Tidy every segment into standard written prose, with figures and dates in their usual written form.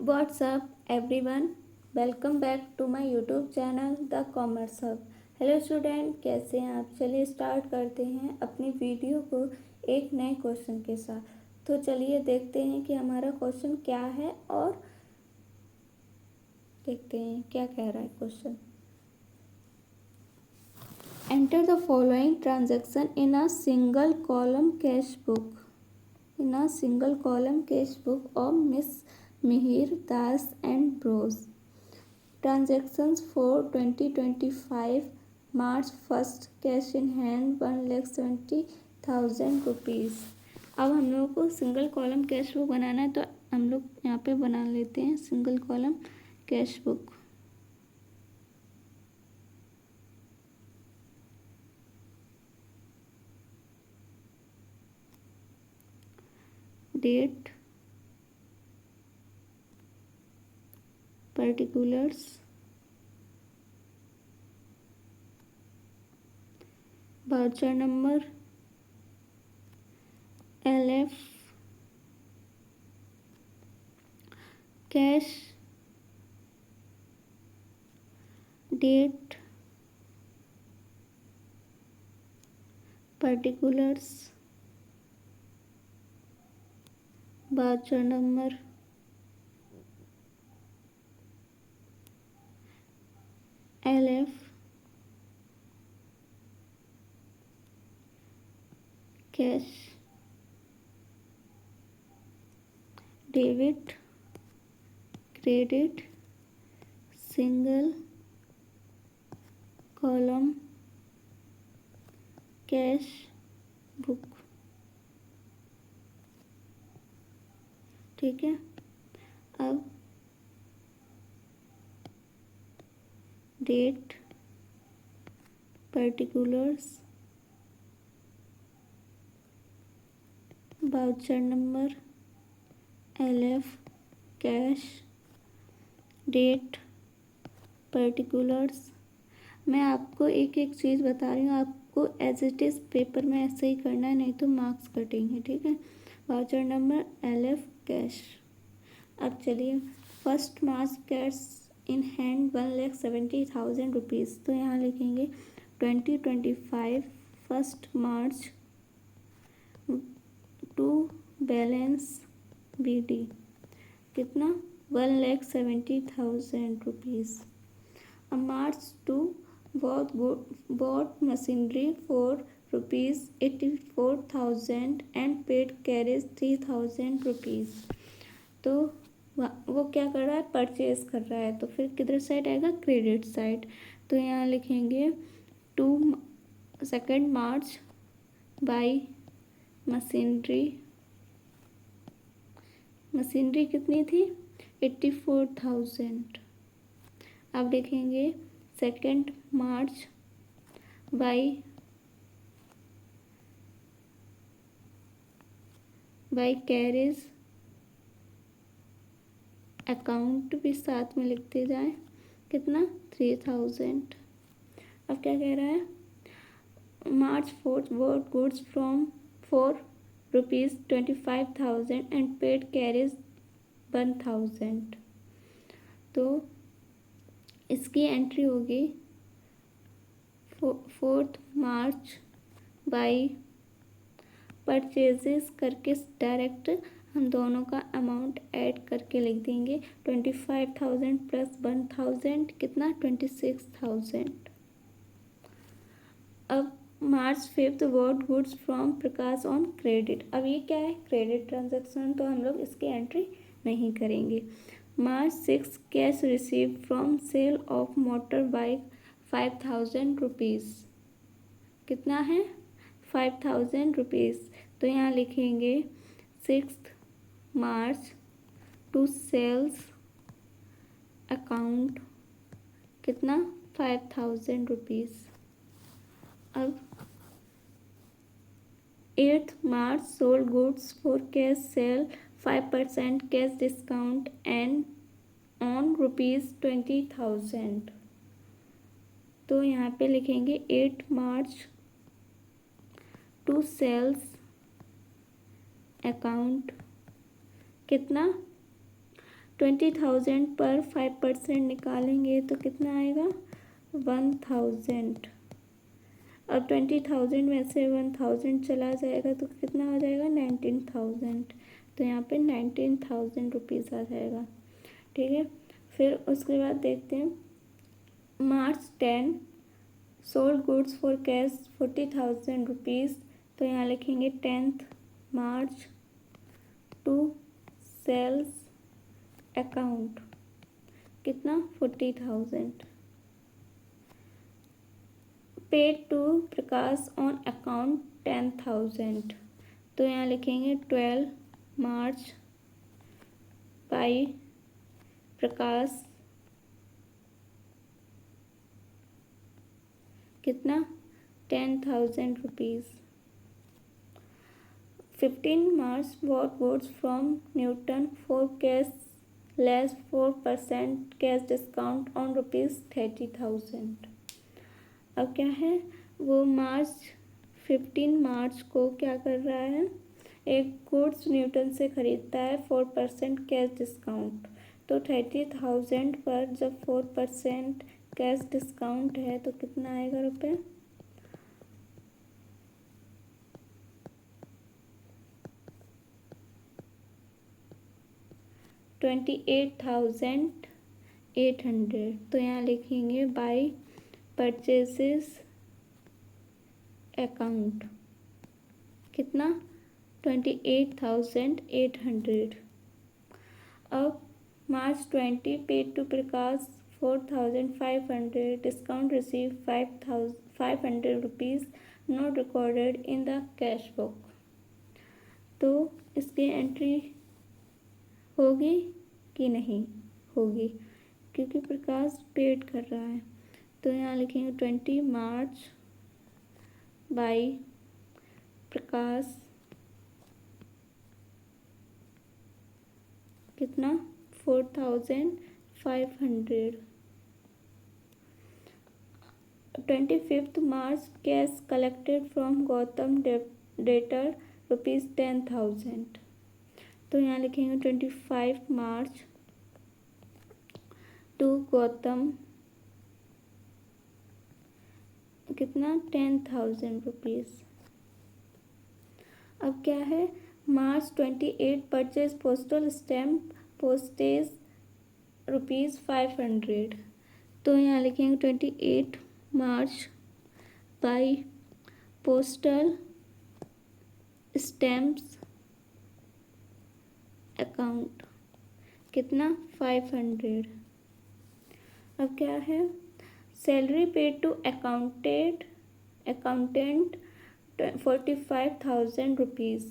What's up everyone? Welcome back to my YouTube channel the commerce hub. Hello student, कैसे हैं आप? चलिए start करते हैं अपनी वीडियो को एक नए क्वेश्चन के साथ। तो चलिए देखते हैं कि हमारा क्वेश्चन क्या है और देखते हैं क्या कह रहा है question. Enter the following transaction in a single column cash book of Miss Mihir Das and Bros. Transactions for 2025 March 1st, cash in hand 1,70,000 rupees. अब हम लोगों को सिंगल कॉलम कैश बुक बनाना है, तो हम लोग यहाँ पे बना लेते हैं single column cash book. Date, particulars, voucher number, LF, cash, date, particulars, voucher number, LF, cash, debit, credit, single column cash book. ठीक है, अब date, particulars, voucher number, LF, cash, date, particulars. मैं आपको एक एक चीज़ बता रही हूँ, आपको एज इट इज़ पेपर में ऐसे ही करना है, नहीं तो मार्क्स कटेंगे। ठीक है, वाउचर नंबर, LF, कैश। अब चलिए, first March cash in hand 1,70,000 rupees. तो यहाँ लिखेंगे 2025 first March two balance BD कितना 1,70,000 rupees. March two bought machinery for rupees 84,000 and paid carriage 3,000 rupees. तो वो क्या कर रहा है, परचेज कर रहा है। तो फिर किधर साइड आएगा, क्रेडिट साइड। तो यहाँ लिखेंगे 2 मार्च बाई मशीनरी कितनी थी, 84,000। अब लिखेंगे 2 मार्च बाई कैरेज, अकाउंट भी साथ में लिखते जाएं, कितना 3,000। अब क्या कह रहा है, मार्च 4 bought goods from for ₹25,000 and paid carriage 1,000। तो इसकी एंट्री होगी 4 मार्च बाई परचेजेस करके डायरेक्ट हम दोनों का अमाउंट ऐड करके लिख देंगे। 25,000 प्लस 1,000 कितना 26,000। अब मार्च 5 bought goods from Prakash on credit. अब ये क्या है, क्रेडिट ट्रांजेक्शन, तो हम लोग इसकी एंट्री नहीं करेंगे। March 6 cash receive from sale of motor bike 5,000 rupees. कितना है 5,000 रुपीज़। तो यहाँ लिखेंगे 6 मार्च टू सेल्स अकाउंट कितना 5,000 रुपीज़। अब 8 March sold goods for cash sale 5% cash discount and on ₹20,000। तो यहाँ पे लिखेंगे 8 मार्च टू सेल्स अकाउंट कितना 20,000 पर 5% निकालेंगे तो कितना आएगा 1,000। अब 20,000 में से 1,000 चला जाएगा तो कितना हो जाएगा 19,000। तो यहाँ पे 19,000 रुपीज़ आ जाएगा। ठीक है, फिर उसके बाद देखते हैं March 10 sold goods for cash 40,000 rupees. तो यहाँ लिखेंगे 10th March to sales account कितना 40,000। Paid to Prakash on account 10,000। तो यहाँ लिखेंगे 12 March बाई प्रकाश कितना 10,000 rupees. 15 March bought goods from Newton for cash less 4% cash discount on ₹30,000। अब क्या है वो 15 मार्च को क्या कर रहा है एक गुड्स न्यूटन से ख़रीदता है 4% कैश डिस्काउंट। तो 30,000 पर जब 4% कैश डिस्काउंट है तो कितना आएगा रुपये 28,800। तो यहाँ लिखेंगे बाई परचेसेस अकाउंट कितना 28,800। अब March 20 paid to Prakash 4,500 discount receive 500 rupees not recorded in the cash book. तो इसकी एंट्री होगी कि नहीं होगी क्योंकि प्रकाश पेड कर रहा है। तो यहाँ लिखेंगे 20 मार्च बाई प्रकाश कितना 4,500। 25 March cash collected from Gautam debtor ₹10,000। तो यहाँ लिखेंगे 25 मार्च टू गौतम कितना 10,000 रुपीज़। अब क्या है March 28 purchase postal stamp postage ₹500। तो यहाँ लिखेंगे 28 March by postal stamps account कितना 500। अब क्या है salary paid to accountant 45,000 rupees.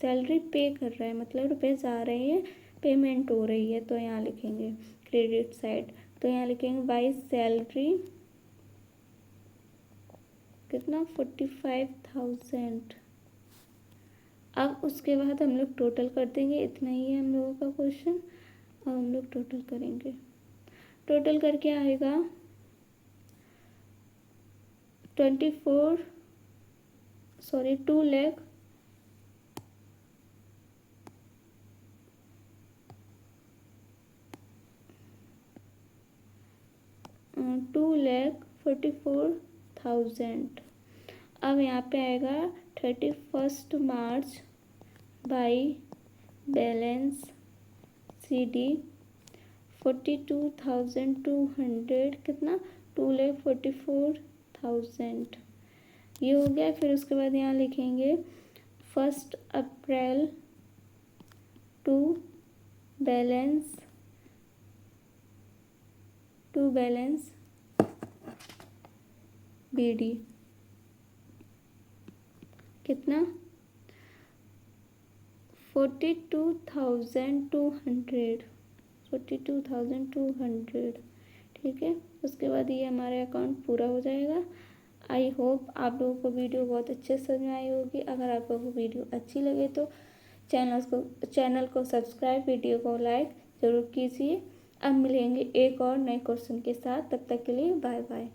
Salary पे कर रहा है मतलब रुपए जा रहे हैं पेमेंट हो रही है। तो यहाँ लिखेंगे क्रेडिट साइड। तो यहाँ लिखेंगे बाई सैलरी कितना 45,000। अब उसके बाद हम लोग टोटल कर देंगे। इतना ही है हम लोगों का क्वेश्चन। अब हम लोग टोटल करेंगे। टोटल करके आएगा 2 लाख 2,44,000। अब यहाँ पे आएगा 31 मार्च बाई बैलेंस CD 42,200 कितना 2,44,000 ये हो गया। फिर उसके बाद यहाँ लिखेंगे 1 अप्रैल टू बैलेंस BD कितना 42,200 ठीक है। उसके बाद ये हमारा अकाउंट पूरा हो जाएगा। आई होप आप लोगों को वीडियो बहुत अच्छे से समझ में आई होगी। अगर आप लोगों को वीडियो अच्छी लगे तो चैनल को सब्सक्राइब वीडियो को लाइक ज़रूर कीजिए। अब मिलेंगे एक और नए क्वेश्चन के साथ। तब तक के लिए बाय बाय।